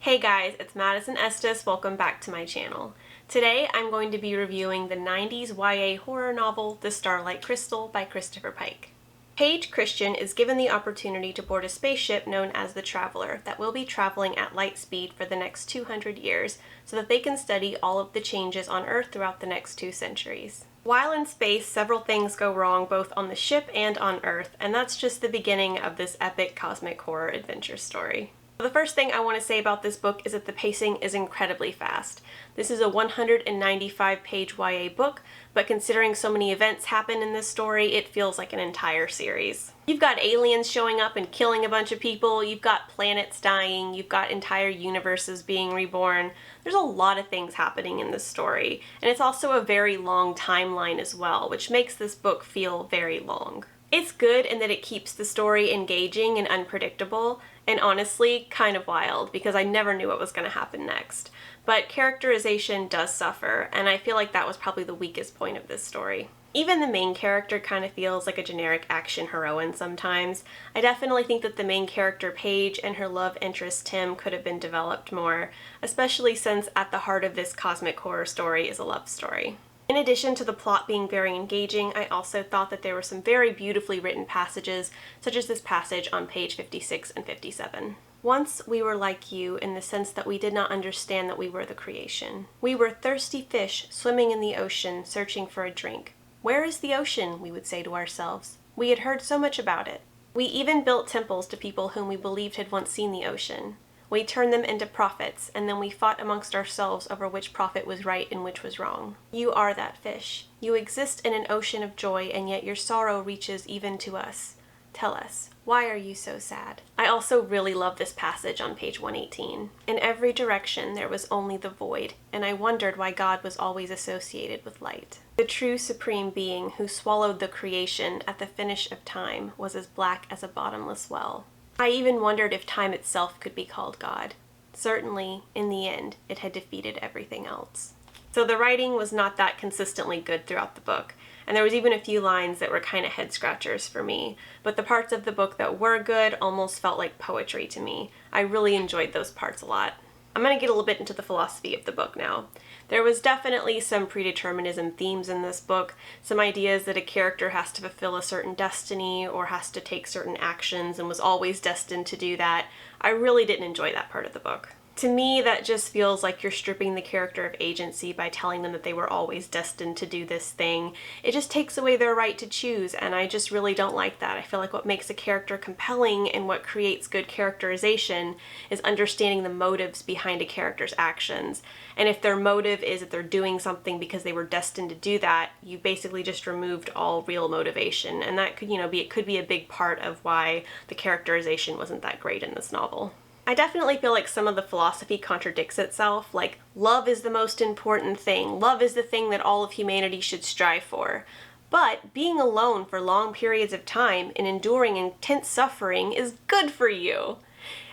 Hey guys, it's Madison Estes. Welcome back to my channel. Today I'm going to be reviewing the 90s YA horror novel, The Starlight Crystal by Christopher Pike. Paige Christian is given the opportunity to board a spaceship known as the Traveler that will be traveling at light speed for the next 200 years so that they can study all of the changes on Earth throughout the next 2 centuries. While in space, several things go wrong both on the ship and on Earth, and that's just the beginning of this epic cosmic horror adventure story. The first thing I want to say about this book is that the pacing is incredibly fast. This is a 195-page YA book, but considering so many events happen in this story, it feels like an entire series. You've got aliens showing up and killing a bunch of people, you've got planets dying, you've got entire universes being reborn. There's a lot of things happening in this story, and it's also a very long timeline as well, which makes this book feel very long. It's good in that it keeps the story engaging and unpredictable, and honestly, kind of wild, because I never knew what was going to happen next. But characterization does suffer, and I feel like that was probably the weakest point of this story. Even the main character kind of feels like a generic action heroine sometimes. I definitely think that the main character Paige and her love interest Tim could have been developed more, especially since at the heart of this cosmic horror story is a love story. In addition to the plot being very engaging, I also thought that there were some very beautifully written passages, such as this passage on page 56 and 57. Once we were like you in the sense that we did not understand that we were the creation. We were thirsty fish swimming in the ocean, searching for a drink. Where is the ocean, we would say to ourselves. We had heard so much about it. We even built temples to people whom we believed had once seen the ocean. We turned them into prophets, and then we fought amongst ourselves over which prophet was right and which was wrong. You are that fish. You exist in an ocean of joy, and yet your sorrow reaches even to us. Tell us, why are you so sad? I also really love this passage on page 118. In every direction there was only the void, and I wondered why God was always associated with light. The true supreme being who swallowed the creation at the finish of time was as black as a bottomless well. I even wondered if time itself could be called God. Certainly, in the end, it had defeated everything else. So the writing was not that consistently good throughout the book, and there was even a few lines that were kind of head-scratchers for me, but the parts of the book that were good almost felt like poetry to me. I really enjoyed those parts a lot. I'm going to get a little bit into the philosophy of the book now. There was definitely some predeterminism themes in this book, some ideas that a character has to fulfill a certain destiny or has to take certain actions and was always destined to do that. I really didn't enjoy that part of the book. To me, that just feels like you're stripping the character of agency by telling them that they were always destined to do this thing. It just takes away their right to choose, and I just really don't like that. I feel like what makes a character compelling and what creates good characterization is understanding the motives behind a character's actions. And if their motive is that they're doing something because they were destined to do that, you basically just removed all real motivation. And that could, it could be a big part of why the characterization wasn't that great in this novel. I definitely feel like some of the philosophy contradicts itself, like love is the most important thing, love is the thing that all of humanity should strive for. But being alone for long periods of time and enduring intense suffering is good for you.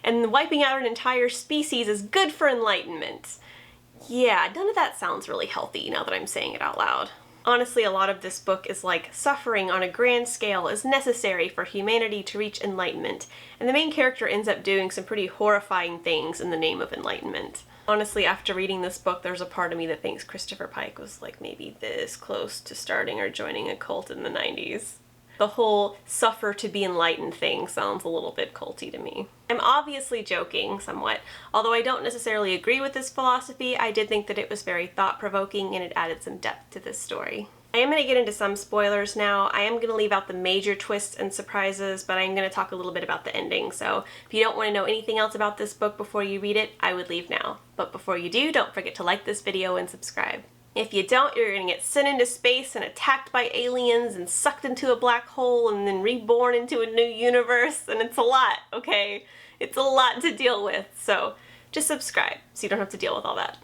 And wiping out an entire species is good for enlightenment. Yeah, none of that sounds really healthy now that I'm saying it out loud. Honestly, a lot of this book is like suffering on a grand scale is necessary for humanity to reach enlightenment, and the main character ends up doing some pretty horrifying things in the name of enlightenment. Honestly, after reading this book, there's a part of me that thinks Christopher Pike was like maybe this close to starting or joining a cult in the 90s. The whole suffer to be enlightened thing sounds a little bit culty to me. I'm obviously joking somewhat. Although I don't necessarily agree with this philosophy, I did think that it was very thought-provoking and it added some depth to this story. I am going to get into some spoilers now. I am going to leave out the major twists and surprises, but I'm going to talk a little bit about the ending. So if you don't want to know anything else about this book before you read it, I would leave now. But before you do, don't forget to like this video and subscribe. If you don't, you're going to get sent into space and attacked by aliens and sucked into a black hole and then reborn into a new universe, and it's a lot, okay? It's a lot to deal with, so just subscribe so you don't have to deal with all that.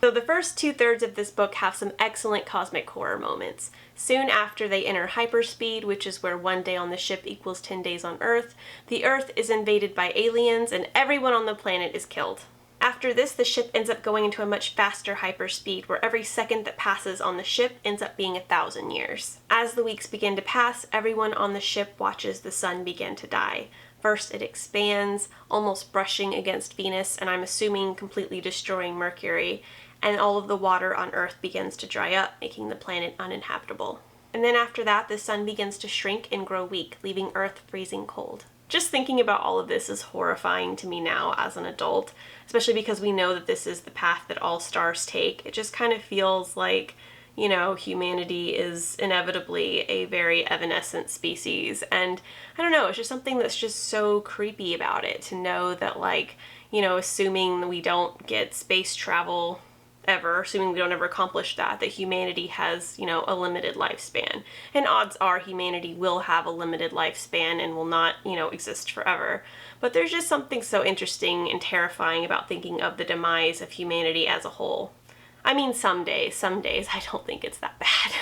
So the first 2/3 of this book have some excellent cosmic horror moments. Soon after they enter hyperspeed, which is where 1 day on the ship equals 10 days on Earth, the Earth is invaded by aliens and everyone on the planet is killed. After this, the ship ends up going into a much faster hyperspeed, where every second that passes on the ship ends up being 1,000 years. As the weeks begin to pass, everyone on the ship watches the sun begin to die. First it expands, almost brushing against Venus, and I'm assuming completely destroying Mercury, and all of the water on Earth begins to dry up, making the planet uninhabitable. And then after that, the sun begins to shrink and grow weak, leaving Earth freezing cold. Just thinking about all of this is horrifying to me now as an adult, especially because we know that this is the path that all stars take. It just kind of feels like, you know, humanity is inevitably a very evanescent species. And I don't know, it's just something that's just so creepy about it, to know that, like, you know, assuming we don't get space travel ever, assuming we don't ever accomplish that humanity has, you know, a limited lifespan. And odds are humanity will have a limited lifespan and will not, you know, exist forever. But there's just something so interesting and terrifying about thinking of the demise of humanity as a whole. I mean, some days I don't think it's that bad.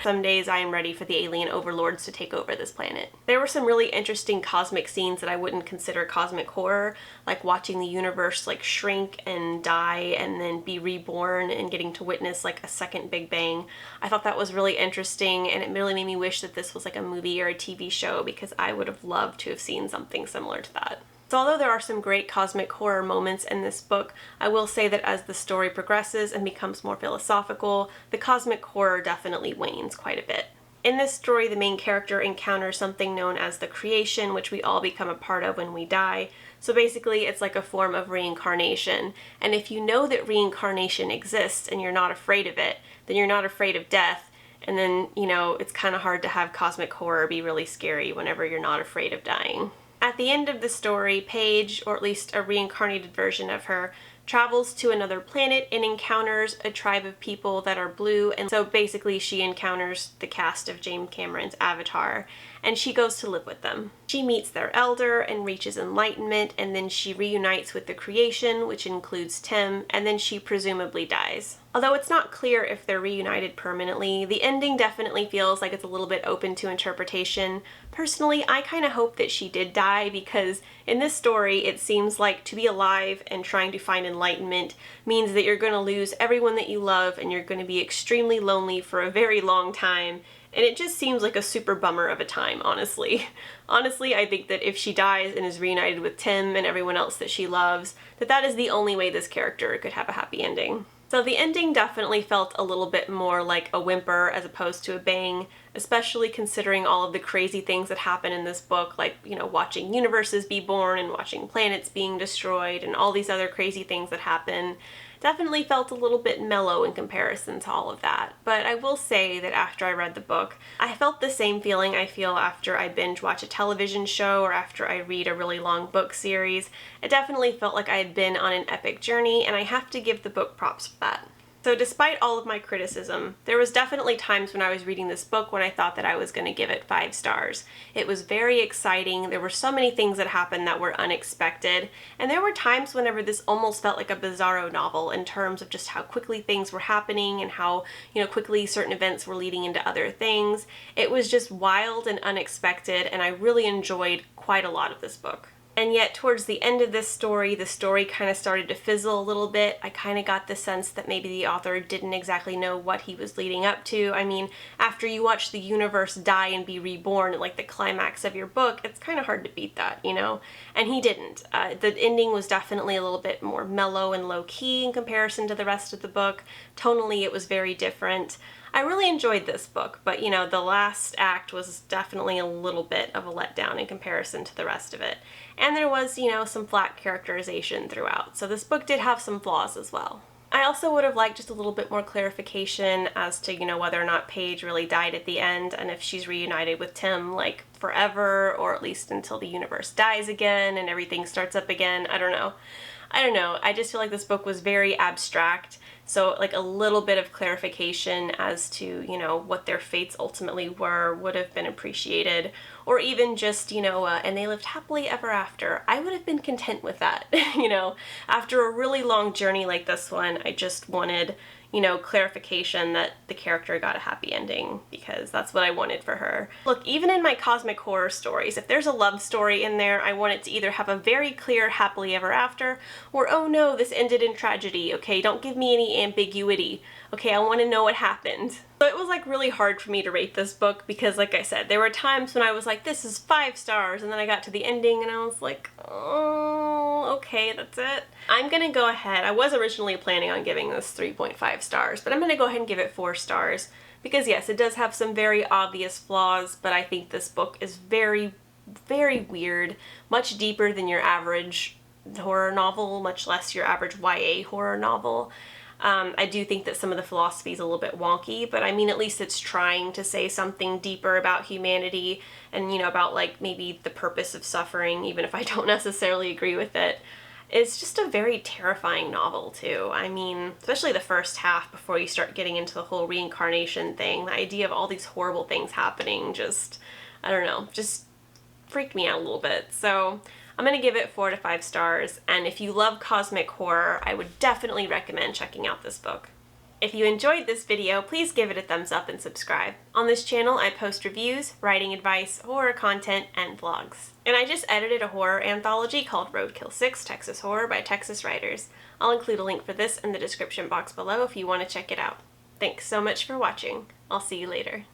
Some days I am ready for the alien overlords to take over this planet. There were some really interesting cosmic scenes that I wouldn't consider cosmic horror, like watching the universe like shrink and die and then be reborn and getting to witness like a second Big Bang. I thought that was really interesting, and it really made me wish that this was like a movie or a TV show, because I would have loved to have seen something similar to that. So although there are some great cosmic horror moments in this book, I will say that as the story progresses and becomes more philosophical, the cosmic horror definitely wanes quite a bit. In this story, the main character encounters something known as the creation, which we all become a part of when we die. So basically, it's like a form of reincarnation. And if you know that reincarnation exists and you're not afraid of it, then you're not afraid of death. And then, you know, it's kind of hard to have cosmic horror be really scary whenever you're not afraid of dying. At the end of the story, Paige, or at least a reincarnated version of her, travels to another planet and encounters a tribe of people that are blue, and so basically she encounters the cast of James Cameron's Avatar, and she goes to live with them. She meets their elder and reaches enlightenment, and then she reunites with the creation, which includes Tim, and then she presumably dies. Although it's not clear if they're reunited permanently, the ending definitely feels like it's a little bit open to interpretation. Personally, I kind of hope that she did die, because in this story it seems like to be alive and trying to find enlightenment means that you're going to lose everyone that you love and you're going to be extremely lonely for a very long time. And it just seems like a super bummer of a time, honestly. Honestly, I think that if she dies and is reunited with Tim and everyone else that she loves, that is the only way this character could have a happy ending. So the ending definitely felt a little bit more like a whimper as opposed to a bang, especially considering all of the crazy things that happen in this book, like, you know, watching universes be born and watching planets being destroyed and all these other crazy things that happen. Definitely felt a little bit mellow in comparison to all of that. But I will say that after I read the book, I felt the same feeling I feel after I binge watch a television show or after I read a really long book series. It definitely felt like I had been on an epic journey, and I have to give the book props for that. So despite all of my criticism, there was definitely times when I was reading this book when I thought that I was going to give it 5 stars. It was very exciting. There were so many things that happened that were unexpected, and there were times whenever this almost felt like a bizarro novel in terms of just how quickly things were happening and how, you know, quickly certain events were leading into other things. It was just wild and unexpected, and I really enjoyed quite a lot of this book. And yet towards the end of this story, the story kind of started to fizzle a little bit. I kind of got the sense that maybe the author didn't exactly know what he was leading up to. I mean, after you watch the universe die and be reborn at like the climax of your book, it's kind of hard to beat that, you know? And he didn't. The ending was definitely a little bit more mellow and low-key in comparison to the rest of the book. Tonally, it was very different. I really enjoyed this book, but you know, the last act was definitely a little bit of a letdown in comparison to the rest of it. And there was, you know, some flat characterization throughout, so this book did have some flaws as well. I also would have liked just a little bit more clarification as to, you know, whether or not Paige really died at the end and if she's reunited with Tim, like, forever, or at least until the universe dies again and everything starts up again. I don't know. I just feel like this book was very abstract, so like a little bit of clarification as to, you know, what their fates ultimately were would have been appreciated. Or even just, you know, and they lived happily ever after. I would have been content with that, you know. After a really long journey like this one, I just wanted, you know, clarification that the character got a happy ending, because that's what I wanted for her. Look, even in my cosmic horror stories, if there's a love story in there, I want it to either have a very clear happily ever after, or oh no, this ended in tragedy, okay? Don't give me any ambiguity, okay? I want to know what happened. So it was like really hard for me to rate this book because, like I said, there were times when I was like, this is 5 stars, and then I got to the ending and I was like, oh, okay, that's it. I'm gonna go ahead. I was originally planning on giving this 3.5 stars, but I'm gonna go ahead and give it 4 stars because yes, it does have some very obvious flaws, but I think this book is very, very weird, much deeper than your average horror novel, much less your average YA horror novel. I do think that some of the philosophy is a little bit wonky, but I mean, at least it's trying to say something deeper about humanity and, you know, about like maybe the purpose of suffering, even if I don't necessarily agree with it. It's just a very terrifying novel too. I mean, especially the first half before you start getting into the whole reincarnation thing, the idea of all these horrible things happening just, I don't know, just freaked me out a little bit. So I'm going to give it 4 to 5 stars, and if you love cosmic horror, I would definitely recommend checking out this book. If you enjoyed this video, please give it a thumbs up and subscribe. On this channel, I post reviews, writing advice, horror content, and vlogs. And I just edited a horror anthology called Roadkill 6 Texas Horror by Texas writers. I'll include a link for this in the description box below if you want to check it out. Thanks so much for watching. I'll see you later.